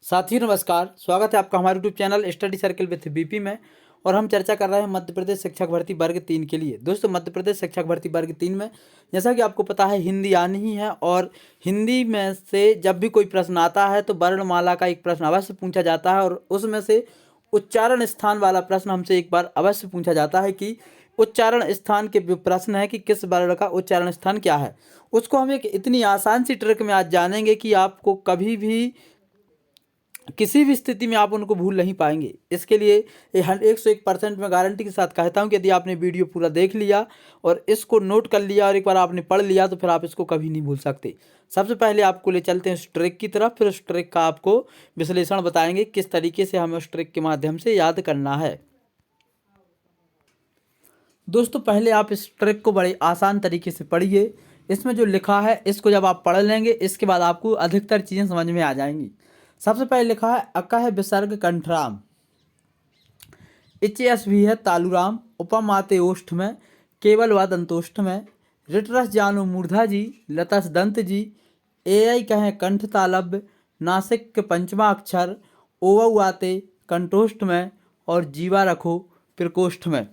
साथियों नमस्कार, स्वागत है आपका हमारे YouTube channel study circle with BP में। और हम चर्चा कर रहे हैं मध्य प्रदेश शिक्षक भर्ती वर्ग 3 के लिए। दोस्तों, मध्य प्रदेश शिक्षक भर्ती वर्ग 3 में जैसा कि आपको पता है हिंदी आनी ही है, और हिंदी में से जब भी कोई प्रश्न आता है तो वर्णमाला का एक प्रश्न अवश्य पूछा जाता है, और उसमें से उच्चारण स्थान वाला प्रश्न हमसे एक बार अवश्य पूछा जाता है कि उच्चारण स्थान के जो प्रश्न है कि किस वर्ण का उच्चारण स्थान क्या है। उसको हम एक इतनी आसान सी ट्रिक में आज जानेंगे कि आपको कभी भी किसी भी स्थिति में आप उनको भूल नहीं पाएंगे। इसके लिए 101% में गारंटी के साथ कहता हूँ कि यदि आपने वीडियो पूरा देख लिया और इसको नोट कर लिया और एक बार आपने पढ़ लिया तो फिर आप इसको कभी नहीं भूल सकते। सबसे पहले आपको ले चलते हैं उस ट्रिक की तरफ, फिर उस ट्रिक का आपको विश्लेषण बताएंगे किस तरीके से हमें उस ट्रिक के माध्यम से याद करना है। दोस्तों, पहले आप इस ट्रिक को बड़े आसान तरीके से पढ़िए। इसमें जो लिखा है इसको जब आप पढ़ लेंगे इसके बाद आपको अधिकतर चीज़ें समझ में आ जाएंगी। सबसे पहले लिखा है अकह विसर्ग कंठराम, इचयस भी है तालुराम, उपम आते ओष्ठ में, केवल व दंतोष्ठ में, रिटरस जानो मूर्धा जी, लतस दंत जी, एय कहें कंठ तालब्य, नासिक के पंचमा अक्षर, ओवऊ आते कंठोष्ठ में, और जीवा रखो प्रकोष्ठ में।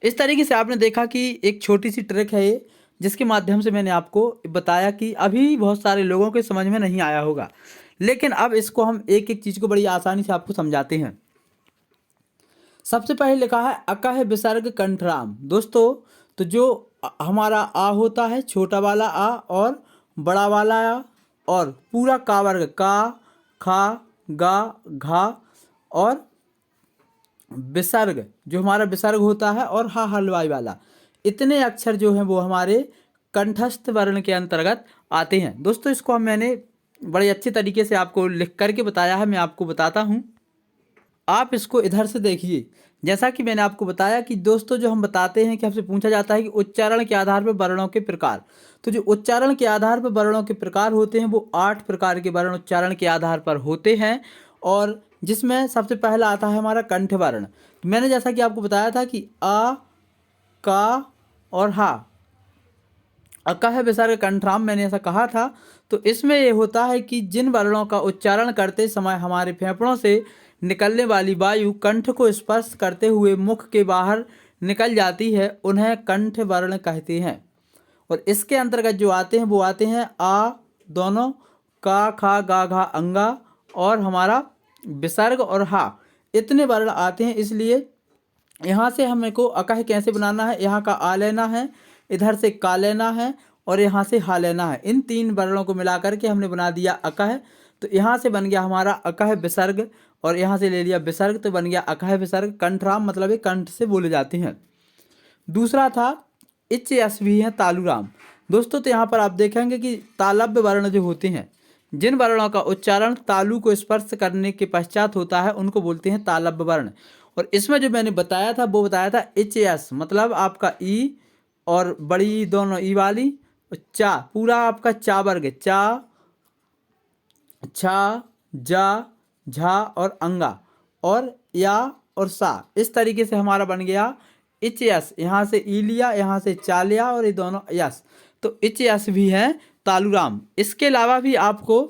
इस तरीके से आपने देखा कि एक छोटी सी ट्रिक है ये, जिसके माध्यम से मैंने आपको बताया कि अभी बहुत सारे लोगों के समझ में नहीं आया होगा, लेकिन अब इसको हम एक एक चीज़ को बड़ी आसानी से आपको समझाते हैं। सबसे पहले लिखा है अकह विसर्ग कंठराम। दोस्तों, तो जो हमारा आ होता है, छोटा वाला आ और बड़ा वाला आ, और पूरा का वर्ग का, खा, गा, घा, और विसर्ग जो हमारा विसर्ग होता है, और हा हलवाई वाला, इतने अक्षर जो हैं वो हमारे कंठस्थ वर्ण के अंतर्गत आते हैं। दोस्तों, इसको मैंने बड़े अच्छे तरीके से आपको लिख करके बताया है, मैं आपको बताता हूँ। आप इसको इधर से देखिए। जैसा कि मैंने आपको बताया कि दोस्तों, जो हम बताते हैं कि हमसे पूछा जाता है कि उच्चारण के आधार पर वर्णों के प्रकार, तो जो उच्चारण के आधार पर वर्णों के प्रकार होते हैं वो 8 प्रकार के वर्ण उच्चारण के आधार पर होते हैं, और जिसमें सबसे पहला आता है हमारा कंठ वर्ण। तो मैंने जैसा कि आपको बताया था कि आ, का और हा, अकह विसर्ग कंठराम, मैंने ऐसा कहा था। तो इसमें ये होता है कि जिन वर्णों का उच्चारण करते समय हमारे फेफड़ों से निकलने वाली वायु कंठ को स्पर्श करते हुए मुख के बाहर निकल जाती है उन्हें कंठ वर्ण कहते हैं। और इसके अंतर्गत जो आते हैं वो आते हैं आ दोनों, का, खा, गा, घा, अंगा, और हमारा विसर्ग और हा, इतने वर्ण आते हैं। इसलिए यहाँ से हमको अकह कैसे बनाना है, यहाँ का आ लेना है, इधर से का लेना है, और यहाँ से हा लेना है। इन 3 वर्णों को मिला करके हमने बना दिया अकह। तो यहाँ से बन गया हमारा अकह विसर्ग, और यहाँ से ले लिया विसर्ग, तो बन गया अकह विसर्ग कंठराम, मतलब ये कंठ से बोले जाते हैं। दूसरा था इच यश भी है तालुराम। दोस्तों, तो यहाँ पर आप देखेंगे कि तालव्य वर्ण जो होते हैं, जिन वर्णों का उच्चारण तालु को स्पर्श करने के पश्चात होता है उनको बोलते हैं तालव्य वर्ण। और इसमें जो मैंने बताया था वो बताया था एच एस, मतलब आपका ई और बड़ी ई दोनों ई वाली, और चा पूरा आपका चा वर्ग, चा, छा, जा, झा, और अंगा, और या और सा, इस तरीके से हमारा बन गया इच यस। यहाँ से ई लिया, यहाँ से चा लिया, और ये दोनों यस, तो इच यस भी है तालुराम। इसके अलावा भी आपको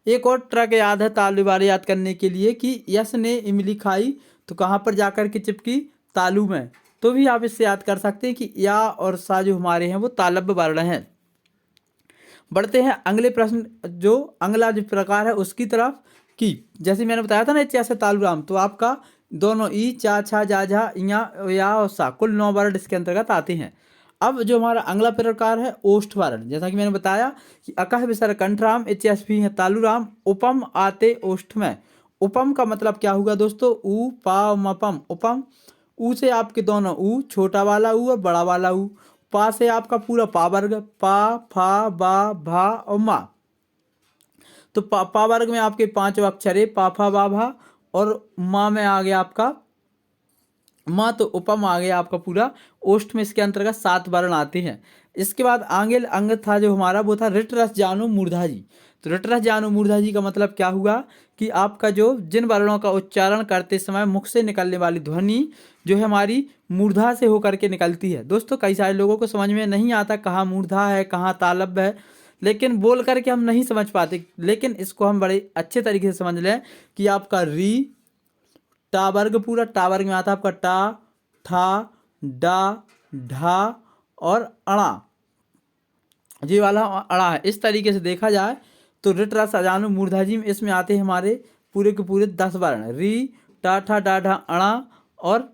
एक और ट्रक याद है तालु वाले याद करने के लिए कि यस ने इमली खाई तो कहाँ पर जाकर के चिपकी, तालु में। तो भी आप इससे याद कर सकते हैं कि या और सा जो हमारे हैं वो तालव्य वर्ण हैं। बढ़ते हैं अगले प्रश्न, जो अगला जो प्रकार है उसकी तरफ, कि जैसे मैंने बताया था ना ऐसे तालुराम, तो आपका दोनों ई, चा, छा, जा, झा, या और सा, कुल 9 वर्ण इसके अंतर्गत आते हैं। अब जो हमारा अगला प्रकार है ओष्ठ वर्ण, जैसा कि मैंने बताया कि अकह विसर्ग कंठराम, इचएसपी है तालुराम, उपम आते ओष्ठ में। उपम का मतलब क्या होगा दोस्तों, ऊ, पा, मपम, उपम। ऊ से आपके दोनों ऊ, छोटा वाला ऊ और बड़ा वाला ऊ। पा से आपका पूरा पा वर्ग, पा, फा, बा, भा और मा। तो पा वर्ग में आपके 5 अक्षर है, पा, फा, बा, भा, और माँ में आ गया आपका माँ, तो उपम आ गया आपका पूरा। ओष्ठ में इसके अंतर्गत 7 वर्ण आते हैं। इसके बाद आगे अंग था जो हमारा वो था रिट रस जानु मूर्धा जी। तो रिट रस जानु मूर्धा जी का मतलब क्या हुआ कि आपका जो जिन वर्णों का उच्चारण करते समय मुख से निकलने वाली ध्वनि जो है हमारी मूर्धा से होकर के निकलती है। दोस्तों, कई सारे लोगों को समझ में नहीं आता कहाँ मूर्धा है कहाँ तालव्य है, लेकिन बोल करके हम नहीं समझ पाते, लेकिन इसको हम बड़े अच्छे तरीके से समझ लें कि आपका री टा वर्ग, पूरा टा वर्ग में आता है आपका टा, ठा, डा, ढा और अणा, ये वाला अड़ा है। इस तरीके से देखा जाए तो रिट रस अजानु मूर्धा में इसमें आते हैं हमारे पूरे के पूरे 10 वर्ण, री टा ठा डा ढा अणा और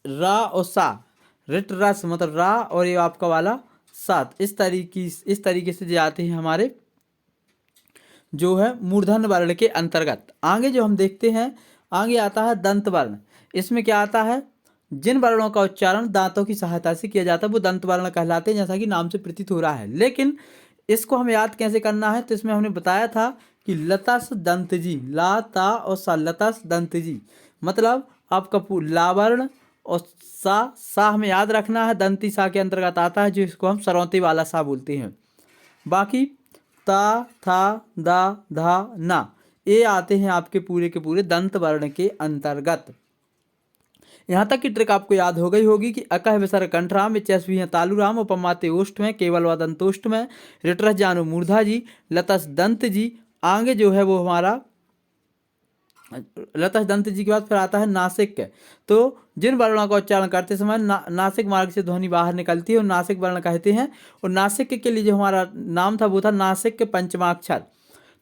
रा और सा, रिट रस मतलब रा और ये आपका वाला सात। इस तरीके से जो आते हैं हमारे जो है मूर्धन्य वर्ण के अंतर्गत। आगे जो हम देखते हैं, आगे आता है दंत वर्ण। इसमें क्या आता है, जिन वर्णों का उच्चारण दांतों की सहायता से किया जाता है वो दंत वर्ण कहलाते हैं, जैसा कि नाम से प्रतीत हो रहा है। लेकिन इसको हमें याद कैसे करना है, तो इसमें हमने बताया था कि लतस दंत जी, ला ता और सा, लतस दंत जी मतलब आपका ला वर्ण और सा हमें याद रखना है, दंती सा के अंतर्गत आता है, जिसको हम सरौती वाला सा बोलते हैं। बाकी ता था दा धा ना ये आते हैं आपके पूरे के पूरे दंत वर्ण के अंतर्गत। यहाँ तक की ट्रिक आपको याद हो गई होगी कि अकह विसर्ग कंठराम, यशस्वी है तालुराम, उपमाते ओष्ठ में, केवल व दंतोष्ठ में, रिटरस जानु मूर्धा जी, लतस दंत जी। आगे जो है वो हमारा लतस दंत जी के बाद फिर आता है नासिक। तो जिन वर्णों का उच्चारण करते समय नासिक मार्ग से ध्वनि बाहर निकलती है और नासिक वर्ण कहते हैं। और नासिक के लिए जो हमारा नाम था वो था नासिक के पंचमाक्षर।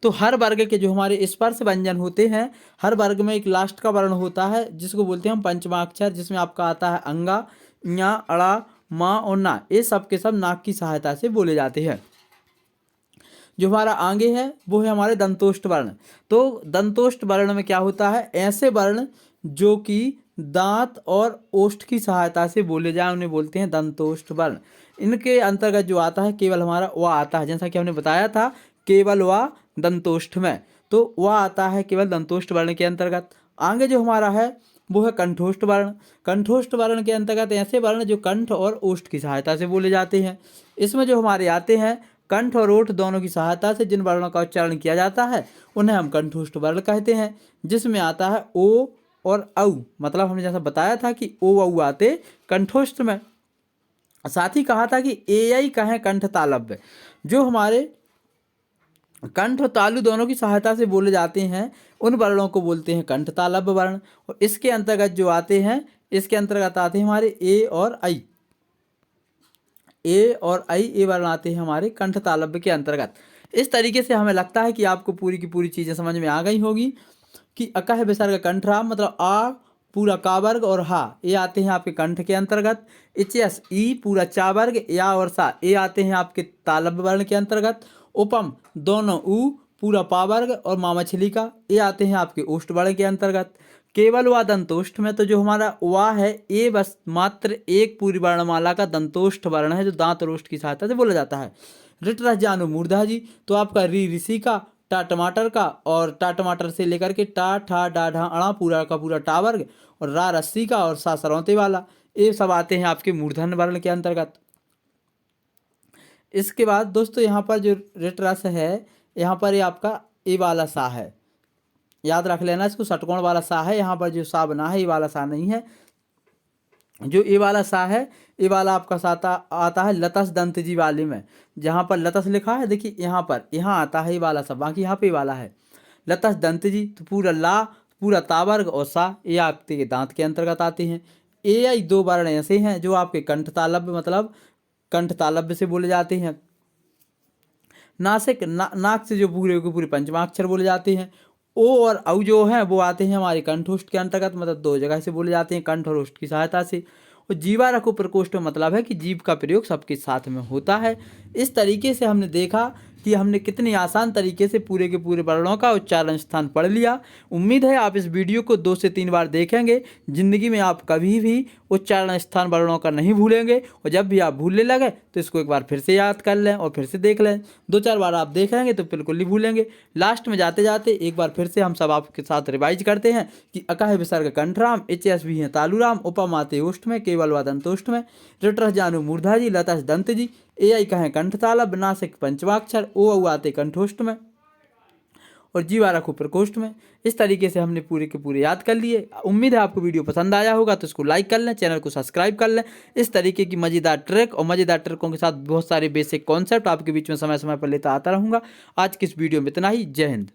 तो हर वर्ग के जो हमारे स्पर्श व्यंजन होते हैं, हर वर्ग में एक लास्ट का वर्ण होता है जिसको बोलते हैं हम पंचमाक्षर, जिसमें आपका आता है अंगा, ञा, अड़ा, माँ और ना। ये सब के सब नाक की सहायता से बोले जाते हैं। जो हमारा आगे है वो है हमारे दंतोष्ठ वर्ण। तो दंतोष्ठ वर्ण में क्या होता है, ऐसे वर्ण जो कि दांत और ओष्ठ की सहायता से बोले जाए उन्हें बोलते हैं दंतोष्ठ वर्ण। इनके अंतर्गत जो आता है केवल हमारा व आता है, जैसा कि हमने बताया था केवल व दंतोष्ठ में, तो वह आता है केवल दंतोष्ठ वर्ण के अंतर्गत। आगे जो हमारा है वो है कंठोष्ठ वर्ण। कंठोष्ठ वर्ण के अंतर्गत ऐसे वर्ण जो कंठ और ओष्ठ की सहायता से बोले जाते हैं। इसमें जो हमारे आते हैं कंठ और ओठ दोनों की सहायता से जिन वर्णों का उच्चारण किया जाता है उन्हें हम कंठोष्ठ वर्ण कहते हैं, जिसमें आता है ओ और औ। मतलब हमने जैसा बताया था कि ओ औ आते कंठोष्ठ में। साथ ही कहा था कि ए आई कहें कंठ तालव्य, जो हमारे कंठ और तालु दोनों की सहायता से बोले जाते हैं उन वर्णों को बोलते हैं कंठ तालव्य वर्ण। और इसके अंतर्गत जो आते हैं, इसके अंतर्गत आते हैं हमारे ए और आई, ए और आई ये वर्ण आते हैं हमारे कंठ तालव्य के अंतर्गत। इस तरीके से हमें लगता है कि आपको पूरी की पूरी चीज़ें समझ में आ गई होगी कि अकह विसर्ग कंठराम मतलब आ पूरा का वर्ग और हा ये आते हैं आपके कंठ के अंतर्गत। इचस ई पूरा चा वर्ग, या और सा ये आते हैं आपके तालव्य वर्ण के अंतर्गत। उपम दोनों ऊ पूरा पा वर्ग और माँ मछली का ये आते हैं आपके ओष्ठ वर्ण के अंतर्गत। केवल व दंतोष्ठ में तो जो हमारा वा है ये बस मात्र एक पूरी वर्णमाला का दंतोष्ठ वर्ण है जो दांत और ओष्ठ की सहायता से बोला जाता है। रिट रस जानु मूर्धा जी तो आपका री ऋषि का, टा टमाटर का और टा टमाटर से लेकर के टा ठा डा ढा अणा पूरा का पूरा टा वर्ग और रा रस्सी का और सा सरौते वाला ये सब आते हैं आपके मूर्धन्य वर्ण के अंतर्गत। इसके बाद दोस्तों यहाँ पर जो रिट रस है यहाँ पर ये आपका ए वाला सा है, याद रख लेना इसको, षटकोण वाला सा है। यहाँ पर जो सा बना है ये वाला सा नहीं है। जो ए वाला सा है ये वाला आपका साता आता है लतस दंत जी वाले में, जहाँ पर लतस लिखा है देखिए यहाँ पर, यहाँ आता है ये वाला सा, बाकी यहाँ पे वाला है लतस दंत जी। तो पूरा ला पूरा तावर्ग और सा ये आपके दांत के अंतर्गत आते हैं। ए आई दो वर्ण ऐसे हैं जो आपके कंठ तालव्य मतलब कंठ तालव्य से बोले जाते हैं। नासिक नाक से जो पूरे के पूरे पंचमाक्षर बोले जाते हैं। ओ और औ जो हैं वो आते हैं हमारे कंठोष्ठ के अंतर्गत, मतलब दो जगह से बोले जाते हैं कंठ और ओष्ठ की सहायता से। और जीवा रखो प्रकोष्ठ में मतलब है कि जीव का प्रयोग सबके साथ में होता है। इस तरीके से हमने देखा कि हमने कितनी आसान तरीके से पूरे के पूरे वर्णों का उच्चारण स्थान पढ़ लिया। उम्मीद है आप इस वीडियो को 2 से 3 बार देखेंगे, ज़िंदगी में आप कभी भी उच्चारण स्थान वर्णों का नहीं भूलेंगे। और जब भी आप भूलने लगे तो इसको एक बार फिर से याद कर लें और फिर से देख लें। 2-4 बार आप देखेंगे तो बिल्कुल नहीं भूलेंगे। लास्ट में जाते जाते एक बार फिर से हम सब आपके साथ रिवाइज करते हैं कि अकह विसर्ग कंठराम, एच भी हैं तालुराम, उपमाते ओष्ठ में, केवल व दंतोष्ठ में, रिटरस जानु मूर्धा जी, लतस दंत जी, ए आई कहें कंठ तालव्य, नासिक पंचमाक्षर, ओ आते कंठोष्ठ में। और जीवा रखो प्रकोष्ठ में। इस तरीके से हमने पूरे के पूरे याद कर लिए। उम्मीद है आपको वीडियो पसंद आया होगा, तो इसको लाइक कर लें, चैनल को सब्सक्राइब कर लें। इस तरीके की मज़ेदार ट्रिक और मज़ेदार ट्रिकों के साथ बहुत सारे बेसिक कॉन्सेप्ट आपके बीच में समय समय पर लेता आता रहूँगा। आज की इस वीडियो में इतना ही। जय हिंद।